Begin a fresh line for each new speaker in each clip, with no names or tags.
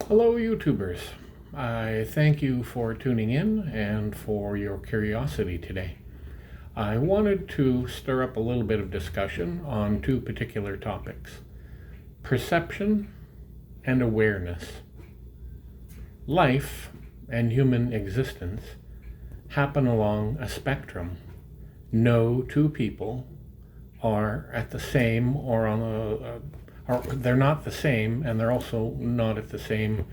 Hello, YouTubers. I thank you for tuning in and for your curiosity today. I wanted to stir up a little bit of discussion on two particular topics: perception and awareness. Life and human existence happen along a spectrum. No two people are at the same or on or they're not the same, and they're also not at the same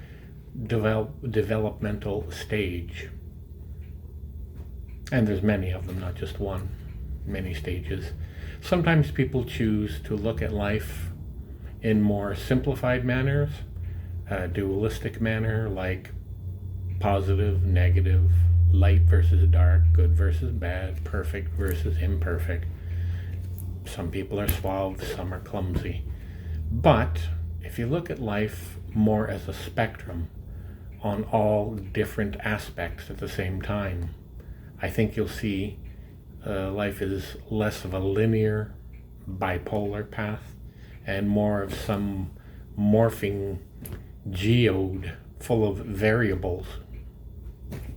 developmental stage. And there's many of them, not just one, many stages. Sometimes people choose to look at life in more simplified manners, a dualistic manner, like positive, negative, light versus dark, good versus bad, perfect versus imperfect. Some people are suave, some are clumsy. But if you look at life more as a spectrum on all different aspects at the same time, I think you'll see life is less of a linear, bipolar path and more of some morphing geode full of variables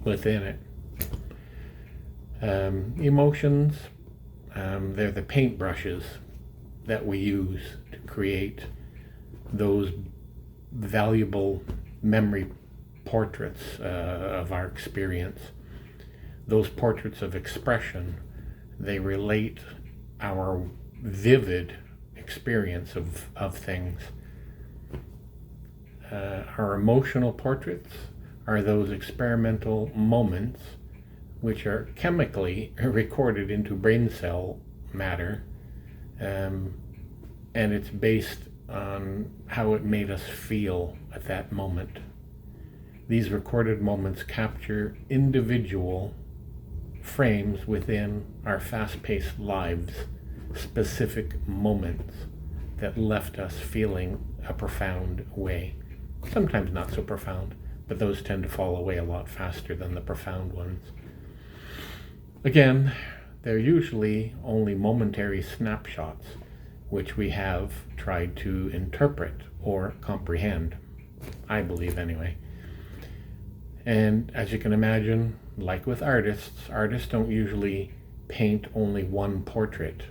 within it. Emotions, they're the paintbrushes that we use to create those valuable memory portraits of our experience. Those portraits of expression, they relate our vivid experience of things. Our emotional portraits are those experimental moments which are chemically recorded into brain cell matter, and it's based on how it made us feel at that moment. These recorded moments capture individual frames within our fast-paced lives, specific moments that left us feeling a profound way. Sometimes not so profound, but those tend to fall away a lot faster than the profound ones. Again, they're usually only momentary snapshots, which we have tried to interpret or comprehend, I believe anyway. And as you can imagine, like with artists don't usually paint only one portrait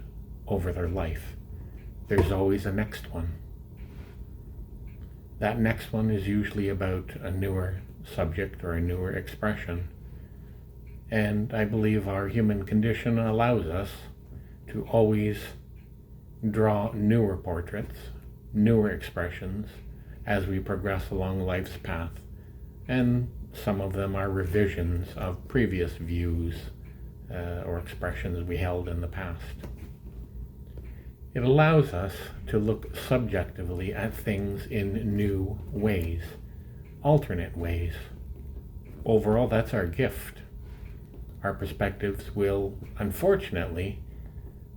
over their life. There's always a next one. That next one is usually about a newer subject or a newer expression. And I believe our human condition allows us to always draw newer portraits, newer expressions as we progress along life's path. And some of them are revisions of previous views or expressions we held in the past. It allows us to look subjectively at things in new ways, alternate ways. Overall, that's our gift. Our perspectives will, unfortunately,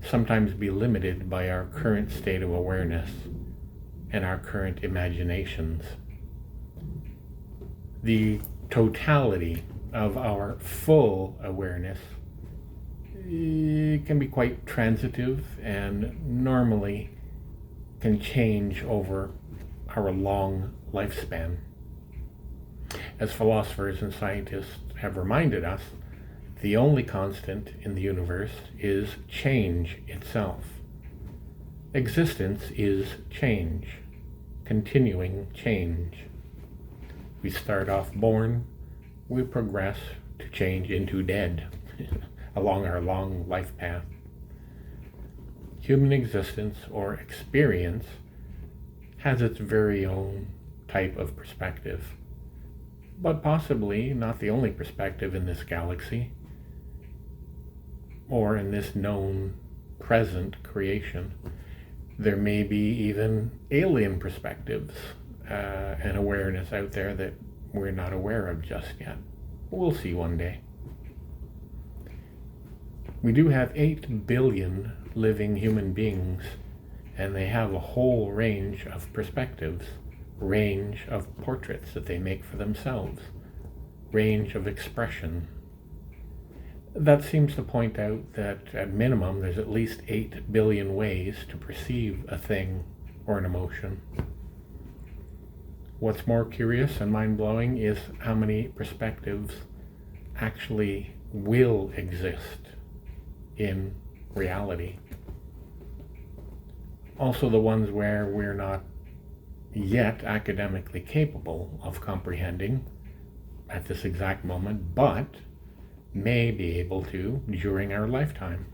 sometimes be limited by our current state of awareness and our current imaginations. The totality of our full awareness can be quite transitive and normally can change over our long lifespan. As philosophers and scientists have reminded us, the only constant in the universe is change itself. Existence is change, continuing change. We start off born, we progress to change into dead along our long life path. Human existence or experience has its very own type of perspective, but possibly not the only perspective in this galaxy or in this known present creation. There may be even alien perspectives and awareness out there that we're not aware of just yet. We'll see one day. We do have 8 billion living human beings, and they have a whole range of perspectives, range of portraits that they make for themselves, range of expression. That seems to point out that at minimum there's at least 8 billion ways to perceive a thing or an emotion. What's more curious and mind-blowing is how many perspectives actually will exist in reality. Also the ones where we're not yet academically capable of comprehending at this exact moment, but may be able to during our lifetime.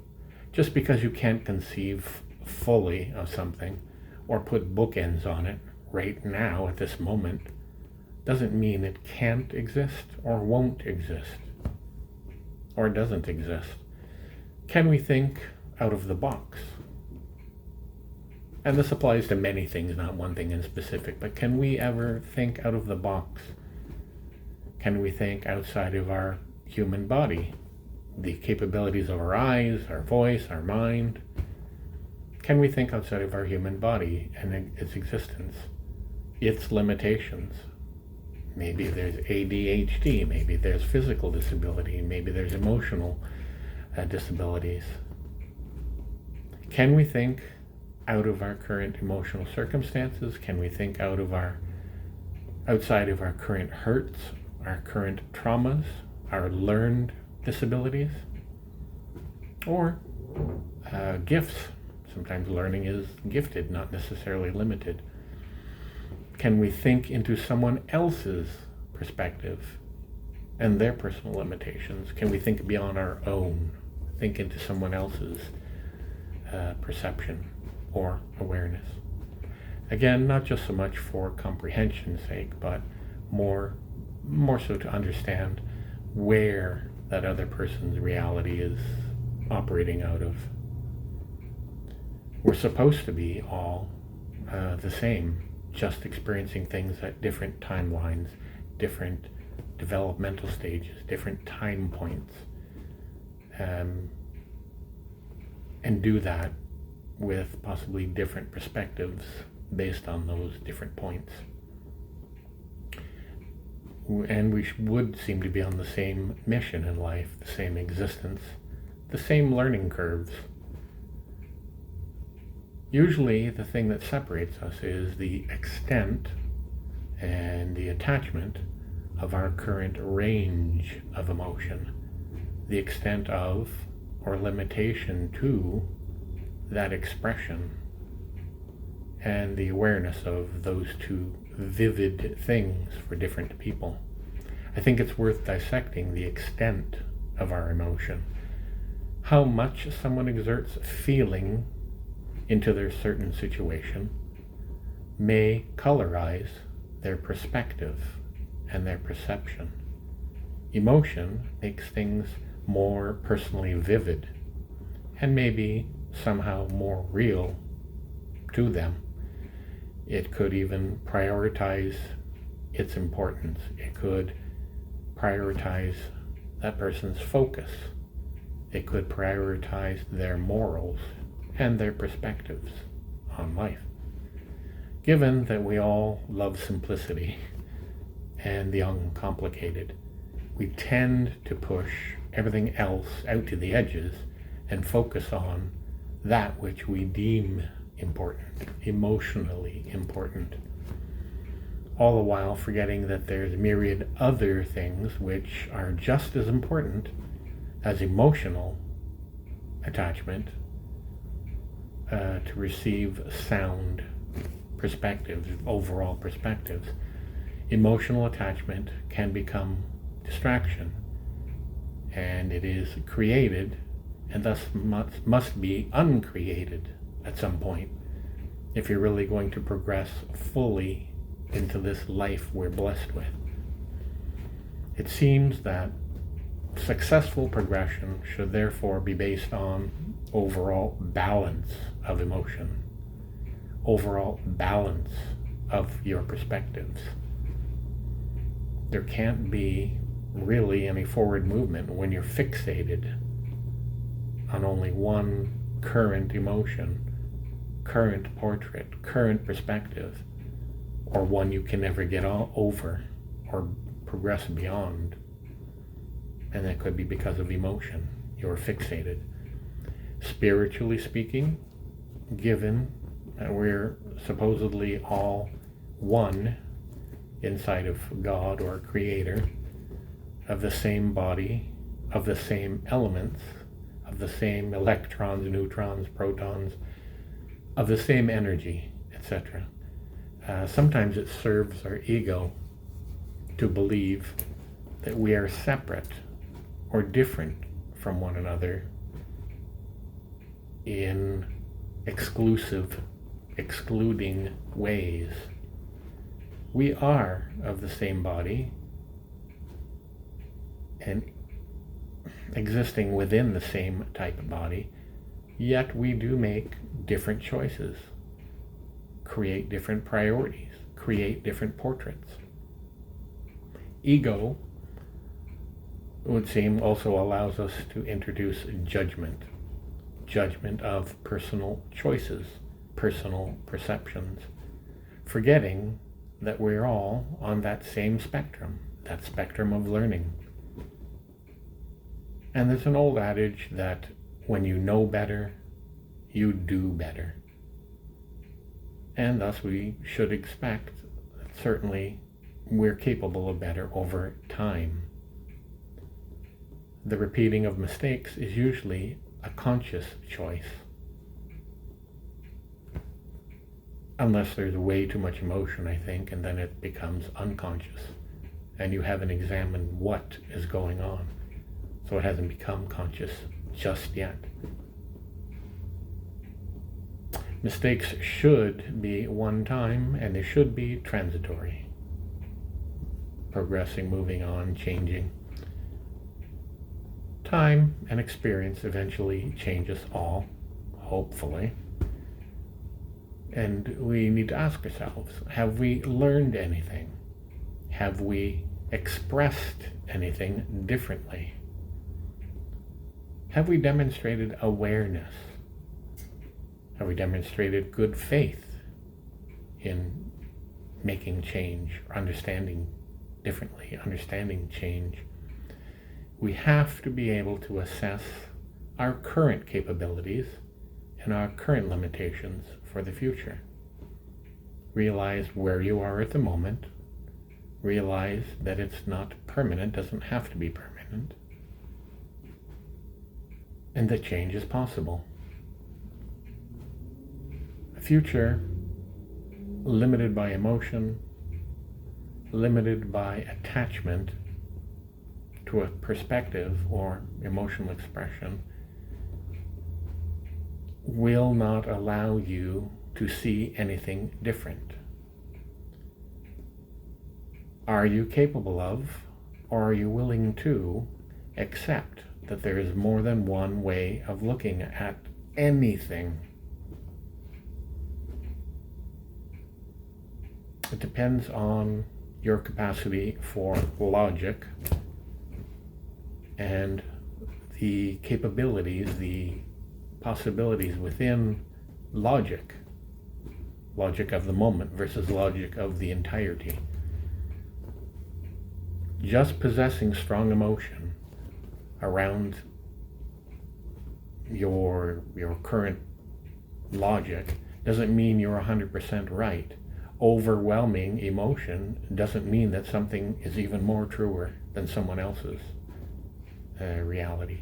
Just because you can't conceive fully of something or put bookends on it right now at this moment doesn't mean it can't exist or won't exist or doesn't exist. Can we think out of the box? And this applies to many things, not one thing in specific, but can we ever think out of the box? Can we think outside of our human body? The capabilities of our eyes, our voice, our mind. Can we think outside of our human body and its existence? Its limitations. Maybe there's ADHD, maybe there's physical disability, maybe there's emotional disabilities. Can we think out of our current emotional circumstances? Can we think outside of our current hurts, our current traumas, our learned disabilities? Or gifts. Sometimes learning is gifted, not necessarily limited. Can we think into someone else's perspective and their personal limitations? Can we think beyond our own? Think into someone else's perception or awareness? Again, not just so much for comprehension's sake, but more so to understand where that other person's reality is operating out of. We're supposed to be all the same, just experiencing things at different timelines, different developmental stages, different time points, and do that with possibly different perspectives based on those different points. And we would seem to be on the same mission in life, the same existence, the same learning curves. Usually the thing that separates us is the extent and the attachment of our current range of emotion, the extent of or limitation to that expression, and the awareness of those two vivid things for different people. I think it's worth dissecting the extent of our emotion. How much someone exerts feeling into their certain situation may colorize their perspective and their perception. Emotion makes things more personally vivid and maybe somehow more real to them. It could even prioritize its importance. It could prioritize that person's focus. It could prioritize their morals and their perspectives on life. Given that we all love simplicity and the uncomplicated, we tend to push everything else out to the edges and focus on that which we deem important, emotionally important, all the while forgetting that there's myriad other things which are just as important as emotional attachment to receive sound perspectives, overall perspectives. Emotional attachment can become distraction, and it is created and thus must be uncreated at some point if you're really going to progress fully into this life we're blessed with. It seems that successful progression should therefore be based on overall balance of emotion, overall balance of your perspectives. There can't be really any forward movement when you're fixated on only one current emotion, current portrait, current perspective, or one you can never get over or progress beyond. And that could be because of emotion. You're fixated. Spiritually speaking, given that we're supposedly all one, inside of God or Creator, of the same body, of the same elements, of the same electrons, neutrons, protons, of the same energy, etc. Sometimes it serves our ego to believe that we are separate or different from one another in excluding ways. We are of the same body and existing within the same type of body, yet we do make different choices, create different priorities, create different portraits. Ego, it would seem, also allows us to introduce judgment of personal choices, personal perceptions, forgetting that we're all on that same spectrum, that spectrum of learning. And there's an old adage that when you know better, you do better. And thus we should expect that certainly we're capable of better over time. The repeating of mistakes is usually a conscious choice. Unless there's way too much emotion, I think, and then it becomes unconscious. And you haven't examined what is going on. So it hasn't become conscious just yet. Mistakes should be one time, and they should be transitory. Progressing, moving on, changing. Time and experience eventually change us all, hopefully. And we need to ask ourselves, have we learned anything? Have we expressed anything differently? Have we demonstrated awareness? Have we demonstrated good faith in making change, understanding differently, understanding change? We have to be able to assess our current capabilities and our current limitations for the future. Realize where you are at the moment. Realize that it's not permanent, doesn't have to be permanent, and that change is possible. A future limited by emotion, limited by attachment to a perspective or emotional expression, will not allow you to see anything different. Are you capable of, or are you willing to accept that there is more than one way of looking at anything? It depends on your capacity for logic and the capabilities, the possibilities within logic of the moment versus logic of the entirety. Just possessing strong emotion around your current logic doesn't mean you're 100% right. Overwhelming emotion doesn't mean that something is even more truer than someone else's reality.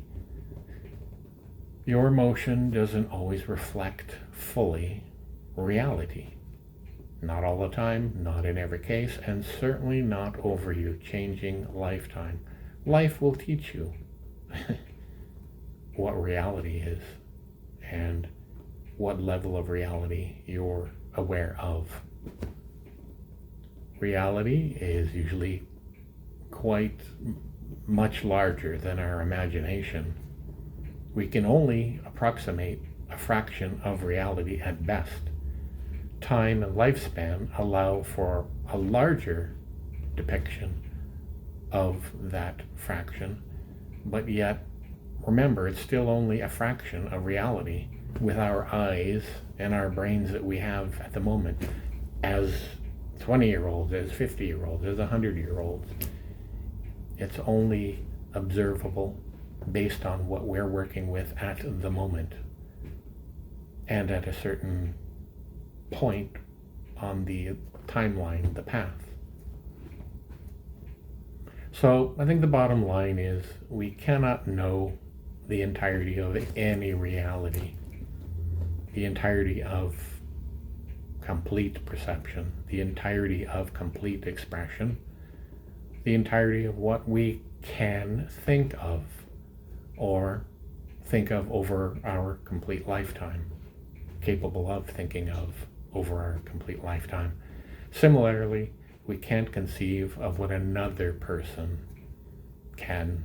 Your emotion doesn't always reflect fully reality. Not all the time, not in every case, and certainly not over your changing lifetime. Life will teach you what reality is and what level of reality you're aware of. Reality is usually quite much larger than our imagination. We can only approximate a fraction of reality at best. Time and lifespan allow for a larger depiction of that fraction, but yet, remember, it's still only a fraction of reality with our eyes and our brains that we have at the moment as 20-year-olds, as 50-year-olds, as 100-year-olds. It's only observable based on what we're working with at the moment and at a certain point on the timeline, the path. So I think the bottom line is we cannot know the entirety of any reality, the entirety of complete perception, the entirety of complete expression, the entirety of what we can think of or think of over our complete lifetime, capable of thinking of over our complete lifetime. Similarly, we can't conceive of what another person can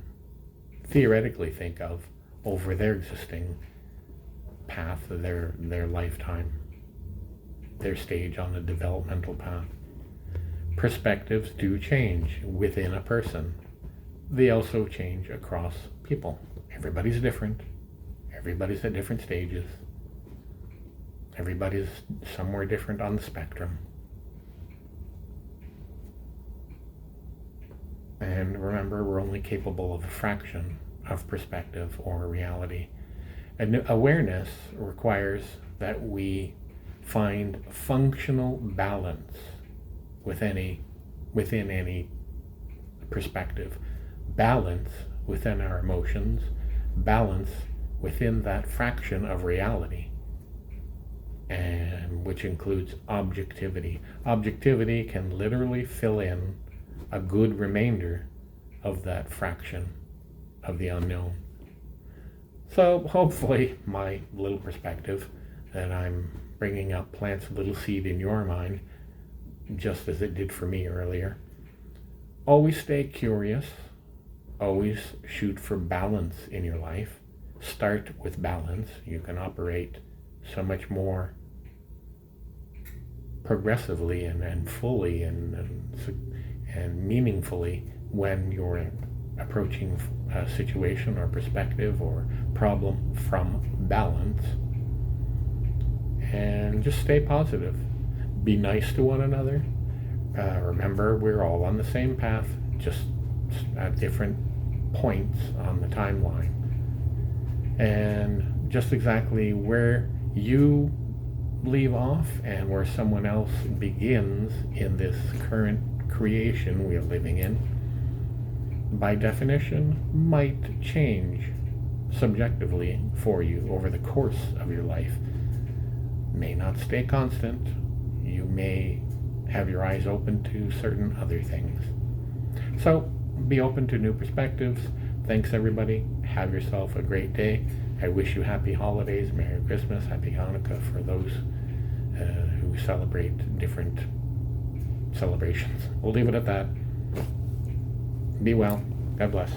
theoretically think of over their existing path, their lifetime, their stage on the developmental path. Perspectives do change within a person. They also change across people. Everybody's different. Everybody's at different stages. Everybody's somewhere different on the spectrum. And remember, we're only capable of a fraction of perspective or reality. And awareness requires that we find functional balance within any perspective. Balance within our emotions, balance within that fraction of reality, and which includes objectivity. Objectivity can literally fill in a good remainder of that fraction of the unknown. So hopefully my little perspective that I'm bringing up plants a little seed in your mind, just as it did for me earlier. Always stay curious. Always shoot for balance in your life. Start with balance. You can operate so much more progressively and fully and meaningfully when you're approaching a situation or perspective or problem from balance. And just stay positive. Be nice to one another. Remember, we're all on the same path, just at different points on the timeline. And just exactly where you leave off and where someone else begins in this current creation we are living in, by definition, might change subjectively for you over the course of your life. May not stay constant. You may have your eyes open to certain other things. So be open to new perspectives. Thanks everybody. Have yourself a great day. I wish you happy holidays, Merry Christmas, Happy Hanukkah for those who celebrate different celebrations. We'll leave it at that. Be well. God bless.